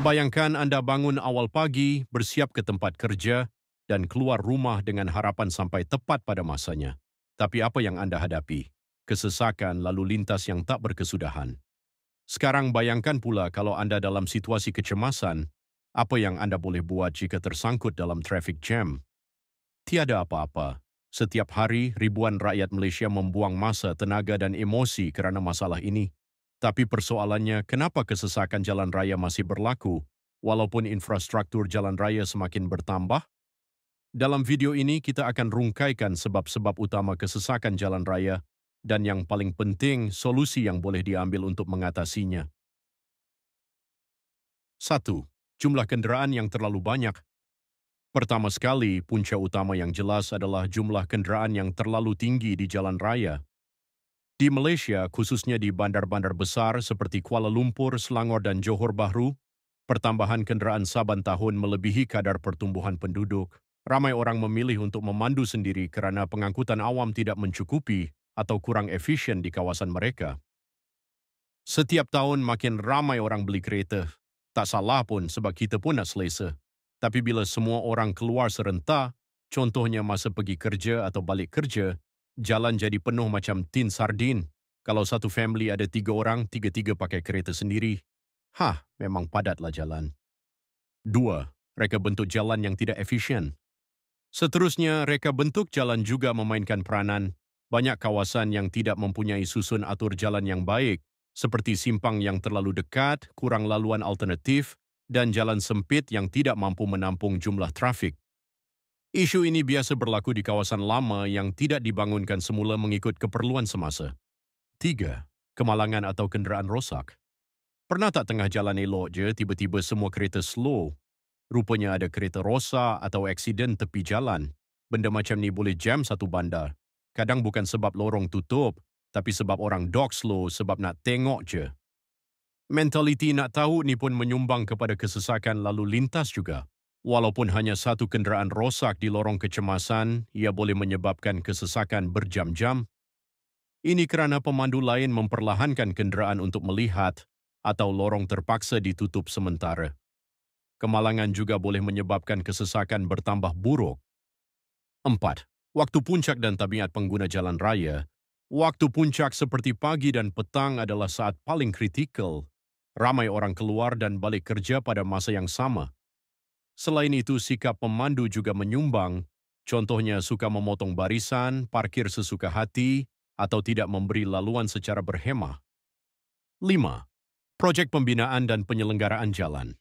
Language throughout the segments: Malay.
Bayangkan Anda bangun awal pagi, bersiap ke tempat kerja, dan keluar rumah dengan harapan sampai tepat pada masanya. Tapi apa yang Anda hadapi? Kesesakan lalu lintas yang tak berkesudahan. Sekarang bayangkan pula kalau Anda dalam situasi kecemasan, apa yang Anda boleh buat jika tersangkut dalam traffic jam? Tiada apa-apa. Setiap hari, ribuan rakyat Malaysia membuang masa, tenaga dan emosi kerana masalah ini. Tapi persoalannya, kenapa kesesakan jalan raya masih berlaku, walaupun infrastruktur jalan raya semakin bertambah? Dalam video ini, kita akan rungkaikan sebab-sebab utama kesesakan jalan raya dan yang paling penting, solusi yang boleh diambil untuk mengatasinya. 1. Jumlah kenderaan yang terlalu banyak. Pertama sekali, punca utama yang jelas adalah jumlah kenderaan yang terlalu tinggi di jalan raya. Di Malaysia, khususnya di bandar-bandar besar seperti Kuala Lumpur, Selangor dan Johor Bahru, pertambahan kenderaan saban tahun melebihi kadar pertumbuhan penduduk. Ramai orang memilih untuk memandu sendiri kerana pengangkutan awam tidak mencukupi atau kurang efisien di kawasan mereka. Setiap tahun makin ramai orang beli kereta. Tak salah pun sebab kita pun nak selesa. Tapi bila semua orang keluar serentak, contohnya masa pergi kerja atau balik kerja, jalan jadi penuh macam tin sardin. Kalau satu family ada 3 orang, tiga-tiga pakai kereta sendiri. Memang padatlah jalan. 2. Reka bentuk jalan yang tidak efisien. Seterusnya, reka bentuk jalan juga memainkan peranan. Banyak kawasan yang tidak mempunyai susun atur jalan yang baik, seperti simpang yang terlalu dekat, kurang laluan alternatif, dan jalan sempit yang tidak mampu menampung jumlah trafik. Isu ini biasa berlaku di kawasan lama yang tidak dibangunkan semula mengikut keperluan semasa. 3. Kemalangan atau kenderaan rosak. Pernah tak tengah jalan elok je, tiba-tiba semua kereta slow? Rupanya ada kereta rosak atau aksiden tepi jalan. Benda macam ni boleh jam satu bandar. Kadang bukan sebab lorong tutup, tapi sebab orang dog slow sebab nak tengok je. Mentaliti nak tahu ni pun menyumbang kepada kesesakan lalu lintas juga. Walaupun hanya satu kenderaan rosak di lorong kecemasan, ia boleh menyebabkan kesesakan berjam-jam. Ini kerana pemandu lain memperlahankan kenderaan untuk melihat atau lorong terpaksa ditutup sementara. Kemalangan juga boleh menyebabkan kesesakan bertambah buruk. 4. Waktu puncak dan tabiat pengguna jalan raya. Waktu puncak seperti pagi dan petang adalah saat paling kritikal. Ramai orang keluar dan balik kerja pada masa yang sama. Selain itu, sikap pemandu juga menyumbang. Contohnya suka memotong barisan, parkir sesuka hati, atau tidak memberi laluan secara berhemah. 5. Projek pembinaan dan penyelenggaraan jalan.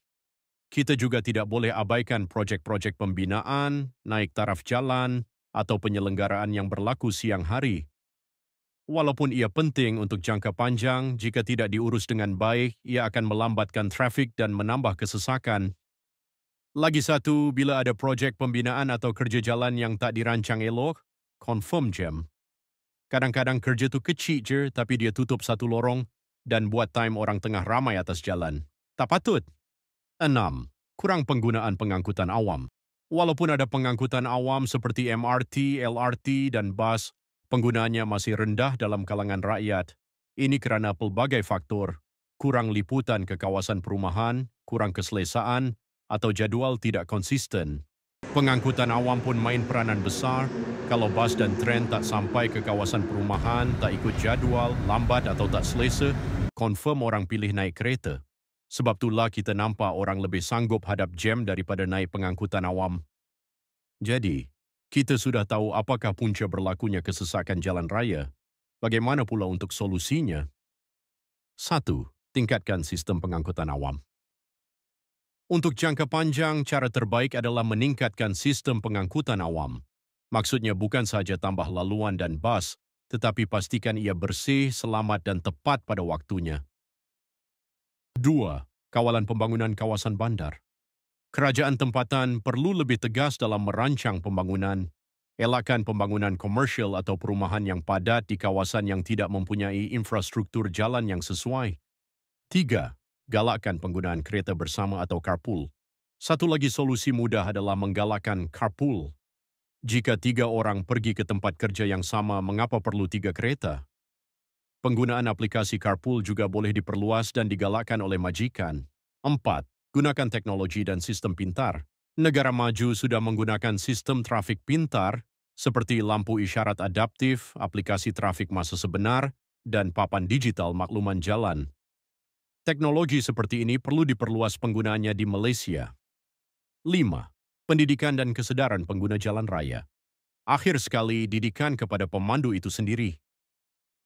Kita juga tidak boleh abaikan projek-projek pembinaan, naik taraf jalan, atau penyelenggaraan yang berlaku siang hari. Walaupun ia penting untuk jangka panjang, jika tidak diurus dengan baik, ia akan melambatkan trafik dan menambah kesesakan. Lagi satu, bila ada projek pembinaan atau kerja jalan yang tak dirancang elok, confirm jam. Kadang-kadang kerja tu kecil je, tapi dia tutup satu lorong dan buat time orang tengah ramai atas jalan. Tak patut. 6. Kurang penggunaan pengangkutan awam. Walaupun ada pengangkutan awam seperti MRT, LRT dan bas, penggunaannya masih rendah dalam kalangan rakyat. Ini kerana pelbagai faktor, kurang liputan ke kawasan perumahan, kurang keselesaan, atau jadual tidak konsisten. Pengangkutan awam pun main peranan besar. Kalau bas dan tren tak sampai ke kawasan perumahan, tak ikut jadual, lambat atau tak selesa, confirm orang pilih naik kereta. Sebab itulah kita nampak orang lebih sanggup hadap jam daripada naik pengangkutan awam. Jadi, kita sudah tahu apakah punca berlakunya kesesakan jalan raya. Bagaimana pula untuk solusinya? 1. Tingkatkan sistem pengangkutan awam. Untuk jangka panjang, cara terbaik adalah meningkatkan sistem pengangkutan awam. Maksudnya bukan sahaja tambah laluan dan bas, tetapi pastikan ia bersih, selamat dan tepat pada waktunya. 2. Kawalan pembangunan kawasan bandar. Kerajaan tempatan perlu lebih tegas dalam merancang pembangunan. Elakkan pembangunan komersial atau perumahan yang padat di kawasan yang tidak mempunyai infrastruktur jalan yang sesuai. 3. Galakkan penggunaan kereta bersama atau carpool. Satu lagi solusi mudah adalah menggalakkan carpool. Jika 3 orang pergi ke tempat kerja yang sama, mengapa perlu 3 kereta? Penggunaan aplikasi carpool juga boleh diperluas dan digalakkan oleh majikan. 4. Gunakan teknologi dan sistem pintar. Negara maju sudah menggunakan sistem trafik pintar seperti lampu isyarat adaptif, aplikasi trafik masa sebenar, dan papan digital makluman jalan. Teknologi seperti ini perlu diperluas penggunaannya di Malaysia. 5. Pendidikan dan kesadaran pengguna jalan raya. Akhir sekali, didikan kepada pemandu itu sendiri.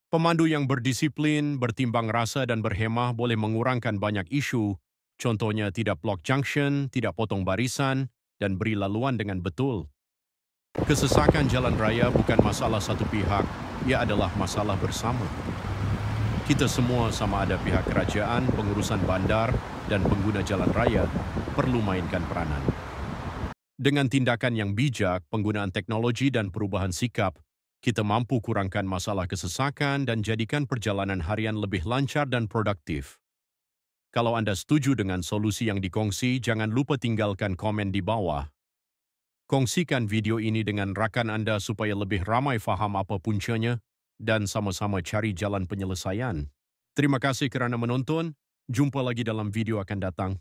Pemandu yang berdisiplin, bertimbang rasa dan berhemah boleh mengurangkan banyak isu, contohnya tidak block junction, tidak potong barisan, dan beri laluan dengan betul. Kesesakan jalan raya bukan masalah satu pihak, ia adalah masalah bersama. Kita semua, sama ada pihak kerajaan, pengurusan bandar, dan pengguna jalan raya, perlu mainkan peranan. Dengan tindakan yang bijak, penggunaan teknologi dan perubahan sikap, kita mampu kurangkan masalah kesesakan dan jadikan perjalanan harian lebih lancar dan produktif. Kalau Anda setuju dengan solusi yang dikongsi, jangan lupa tinggalkan komen di bawah. Kongsikan video ini dengan rakan Anda supaya lebih ramai faham apa puncanya dan sama-sama cari jalan penyelesaian. Terima kasih kerana menonton. Jumpa lagi dalam video akan datang.